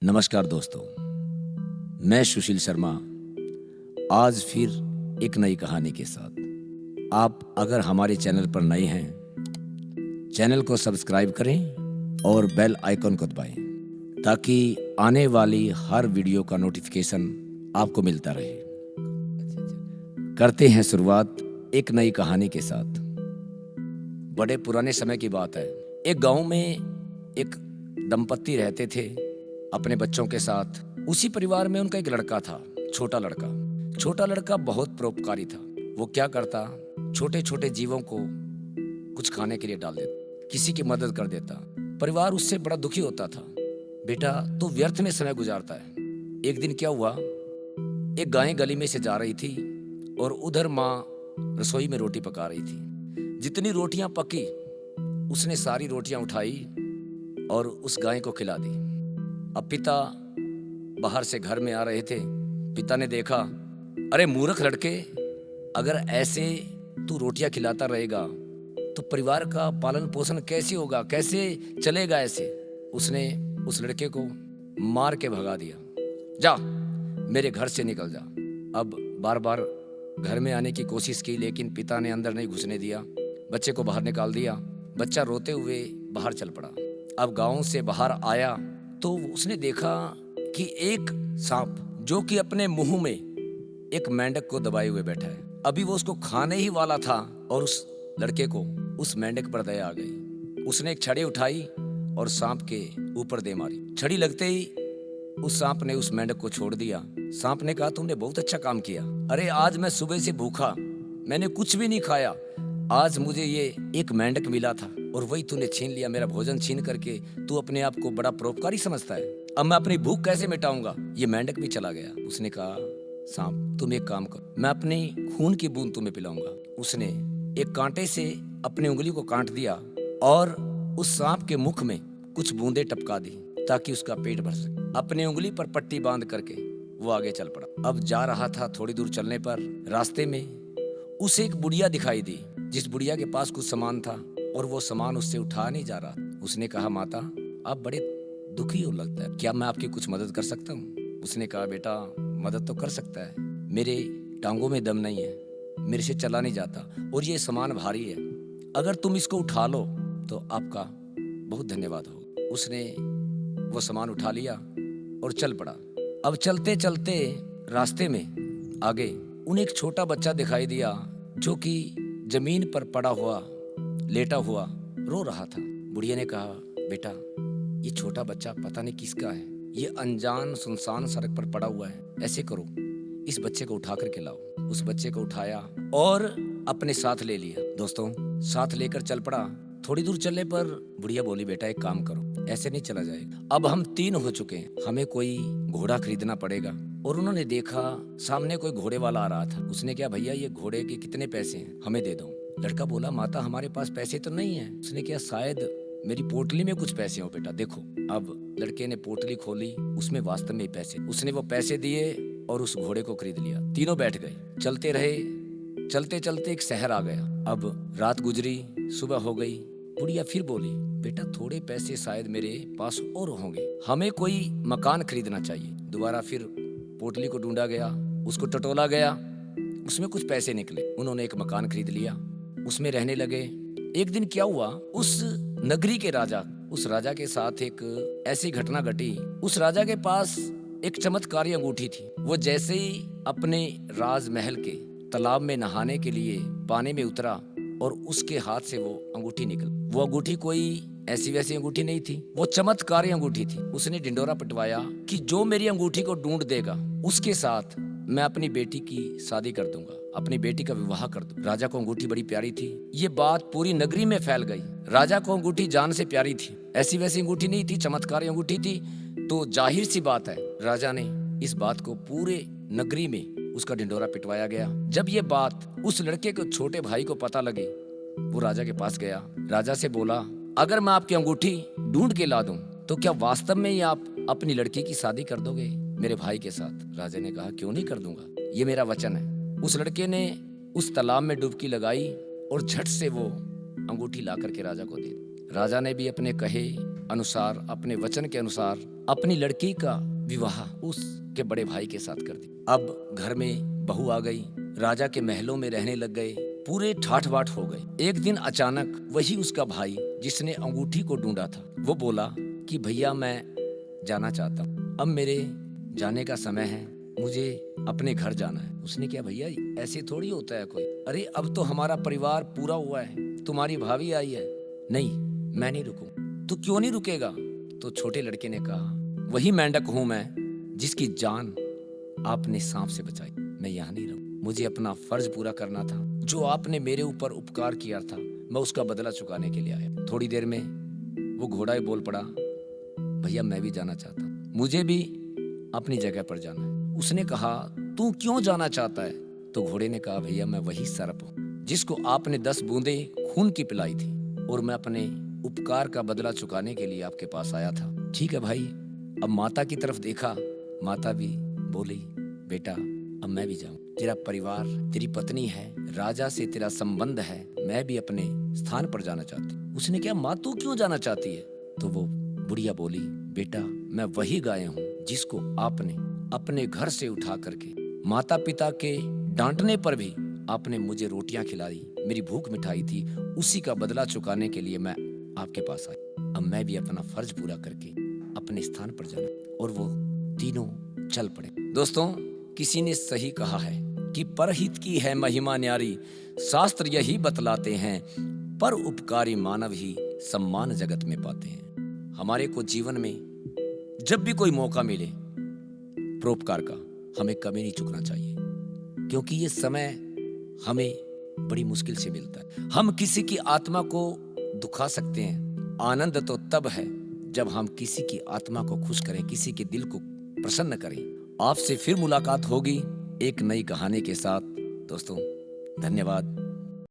नमस्कार दोस्तों, मैं सुशील शर्मा आज फिर एक नई कहानी के साथ। आप अगर हमारे चैनल पर नए हैं, चैनल को सब्सक्राइब करें और बेल आइकन को दबाएं ताकि आने वाली हर वीडियो का नोटिफिकेशन आपको मिलता रहे। करते हैं शुरुआत एक नई कहानी के साथ। बड़े पुराने समय की बात है। एक गांव में एक दंपत्ति रहते थे अपने बच्चों के साथ। उसी परिवार में उनका एक लड़का था, छोटा लड़का बहुत परोपकारी था। वो क्या करता, छोटे छोटे जीवों को कुछ खाने के लिए डाल देता, किसी की मदद कर देता। परिवार उससे बड़ा दुखी होता था। बेटा तो व्यर्थ में समय गुजारता है। एक दिन क्या हुआ, एक गाय गली में से जा रही थी और उधर माँ रसोई में रोटी पका रही थी। जितनी रोटियां पकी उसने सारी रोटियां उठाई और उस गाय को खिला दी। अब पिता बाहर से घर में आ रहे थे। पिता ने देखा, अरे मूर्ख लड़के, अगर ऐसे तू रोटियां खिलाता रहेगा तो परिवार का पालन पोषण कैसे होगा, कैसे चलेगा ऐसे। उसने उस लड़के को मार के भगा दिया, जा मेरे घर से निकल जा। अब बार बार घर में आने की कोशिश की लेकिन पिता ने अंदर नहीं घुसने दिया। बच्चे को बाहर निकाल दिया। बच्चा रोते हुए बाहर चल पड़ा। अब गांव से बाहर आया तो उसने देखा कि एक सांप जो कि अपने मुंह में एक मेंढक को दबाए हुए बैठा है। अभी वो उसको खाने ही वाला था और उस लड़के को उस मेंढक पर दया आ गई। उसने एक छड़ी उठाई और सांप के ऊपर दे मारी। छड़ी लगते ही उस सांप ने उस मेंढक को छोड़ दिया। सांप ने कहा, तुमने बहुत अच्छा काम किया। अरे आज मैं सुबह से भूखा, मैंने कुछ भी नहीं खाया। आज मुझे ये एक मेंढक मिला था और वही तूने छीन लिया, मेरा भोजन छीन करके। तू अपने आप को बड़ा परोपकारी समझता है। अब मैं अपनी भूख कैसे मिटाऊंगा। ये मेंढक भी चला गया। उसने कहा, सांप तुम एक काम करो, मैं अपनी खून की बूंद तुम्हें पिलाऊंगा। उसने एक कांटे से अपनी उंगली को काट दिया और उस सांप के मुख में कुछ बूंदें टपका दी ताकि उसका पेट भर सके। अपनी उंगली पर पट्टी बांध करके वो आगे चल पड़ा। अब जा रहा था। थोड़ी दूर चलने पर रास्ते में उसे एक बुढ़िया दिखाई दी, जिस बुढ़िया के पास कुछ सामान था और वो सामान उससे उठा नहीं जा रहा। उसने कहा, माता आप बड़े दुखी हो लगता है, क्या मैं आपकी कुछ मदद कर सकता हूँ। उसने कहा, बेटा मदद तो कर सकता है, मेरे टांगों में दम नहीं है, मेरे से चला नहीं जाता और ये सामान भारी है। अगर तुम इसको उठा लो तो आपका बहुत धन्यवाद होगा। उसने वो सामान उठा लिया और चल पड़ा। अब चलते चलते रास्ते में आगे उन्हें एक छोटा बच्चा दिखाई दिया जो कि जमीन पर पड़ा हुआ, लेटा हुआ रो रहा था। बुढ़िया ने कहा, बेटा ये छोटा बच्चा पता नहीं किसका है, ये अनजान सुनसान सड़क पर पड़ा हुआ है। ऐसे करो, इस बच्चे को उठा करके लाओ। उस बच्चे को उठाया और अपने साथ ले लिया। दोस्तों साथ लेकर चल पड़ा। थोड़ी दूर चलने पर बुढ़िया बोली, बेटा एक काम करो, ऐसे नहीं चला जाएगा। अब हम 3 हो चुके हैं, हमें कोई घोड़ा खरीदना पड़ेगा। और उन्होंने देखा सामने कोई घोड़े वाला आ रहा था। उसने क्या, भैया ये घोड़े के कितने पैसे हैं, हमें दे दो। लड़का बोला, माता हमारे पास पैसे तो नहीं है। उसने क्या, शायद मेरी पोटली में कुछ पैसे हो बेटा, देखो। अब लड़के ने पोटली खोली, उसमें वास्तव में पैसे। उसने वो पैसे दिए और उस घोड़े को खरीद लिया। तीनों बैठ गए। चलते रहे। चलते चलते एक शहर आ गया। अब रात गुजरी, सुबह हो गई। बुढ़िया फिर बोली, बेटा थोड़े पैसे शायद मेरे पास और होंगे, हमें कोई मकान खरीदना चाहिए। दोबारा फिर पोटली को ढूंढा गया, उसको टटोला गया, उसमें कुछ पैसे निकले। उन्होंने एक मकान खरीद लिया, उसमें रहने लगे। एक दिन क्या हुआ, उस नगरी के राजा, उस राजा के साथ एक ऐसी घटना घटी। उस राजा के पास एक चमत्कारी अंगूठी थी। वो जैसे ही अपने राजमहल के तालाब में नहाने के लिए पानी में उतरा और उसके हाथ से वो अंगूठी निकल। वो अंगूठी कोई ऐसी वैसी अंगूठी नहीं थी, वो चमत्कारी अंगूठी थी। उसने ढिंडोरा पिटवाया कि जो मेरी अंगूठी को ढूंढ देगा उसके साथ मैं अपनी बेटी की शादी कर दूंगा, अपनी बेटी का विवाह कर दूं। राजा को अंगूठी बड़ी प्यारी थी। ये बात पूरी नगरी में फैल गई। राजा को अंगूठी जान से प्यारी थी, ऐसी वैसी अंगूठी नहीं थी, चमत्कारी अंगूठी थी। तो जाहिर सी बात है, राजा ने इस बात को पूरे नगरी में उसका ढिंडोरा पिटवाया गया। जब ये बात उस लड़के के छोटे भाई को पता लगी, वो राजा के पास गया। राजा से बोला, अगर मैं आपकी अंगूठी ढूंढ के ला दूं तो क्या वास्तव में ही आप अपनी लड़की की शादी कर दोगे मेरे भाई के साथ। राजा ने कहा, क्यों नहीं कर दूंगा, ये मेरा वचन है। उस लड़के ने उस तालाब में डुबकी लगाई और झट से वो अंगूठी ला करके राजा को दी। राजा ने भी अपने कहे अनुसार, अपने वचन के अनुसार अपनी लड़की का विवाह उसके बड़े भाई के साथ कर दी। अब घर में बहू आ गई, राजा के महलों में रहने लग गए, पूरे ठाठ बाट हो गए। एक दिन अचानक वही उसका भाई जिसने अंगूठी को ढूंढा था, वो बोला कि भैया मैं जाना चाहता हूँ, अब मेरे जाने का समय है, मुझे अपने घर जाना है। उसने क्या, भैया ऐसे थोड़ी होता है कोई, अरे अब तो हमारा परिवार पूरा हुआ है, तुम्हारी भाभी आई है। नहीं, मैं नहीं रुकूं। तू क्यों नहीं रुकेगा? तो छोटे लड़के ने कहा, वही मेंढक हूं मैं जिसकी जान आपने सांप से बचाई। मैं यहाँ नहीं रहूं, मुझे अपना फर्ज पूरा करना था। जो आपने मेरे ऊपर उपकार किया था, मैं उसका बदला चुकाने के लिए आया। थोड़ी देर में वो घोड़ा ही बोल पड़ा, भैया मैं भी जाना चाहता हूँ, मुझे भी अपनी जगह पर जाना है। उसने कहा, तू क्यों जाना चाहता है? तो घोड़े ने कहा, भैया मैं वही सर्प हूँ जिसको आपने 10 बूंदे खून की पिलाई थी, और मैं अपने उपकार का बदला चुकाने के लिए आपके पास आया था। ठीक है भाई। अब माता की तरफ देखा, माता भी बोली, बेटा अब मैं भी जाऊं, तेरा परिवार, तेरी पत्नी है, राजा से तेरा संबंध है, मैं भी अपने स्थान पर जाना चाहती हूँ। उसने क्या, माँ तू क्यों जाना चाहती है? तो वो बुढ़िया बोली, बेटा मैं वही गाय हूँ जिसको आपने अपने घर से उठा करके, माता पिता के डांटने पर भी आपने मुझे रोटियां खिलाई, मेरी भूख मिटाई थी, उसी का बदला चुकाने के लिए मैं आपके पास आई। अब मैं भी अपना फर्ज पूरा करके अपने स्थान पर जाना। और वो तीनों चल पड़े। दोस्तों, किसी ने सही कहा है कि परहित की है महिमा न्यारी, शास्त्र यही बतलाते हैं, पर उपकारी मानव ही सम्मान जगत में पाते हैं। हमारे को जीवन में जब भी कोई मौका मिले परोपकार का, हमें कभी नहीं चुकना चाहिए, क्योंकि ये समय हमें बड़ी मुश्किल से मिलता है। हम किसी की आत्मा को दुखा सकते हैं, आनंद तो तब है जब हम किसी की आत्मा को खुश करें, किसी के दिल को प्रसन्न करें। आपसे फिर मुलाकात होगी एक नई कहानी के साथ। दोस्तों धन्यवाद।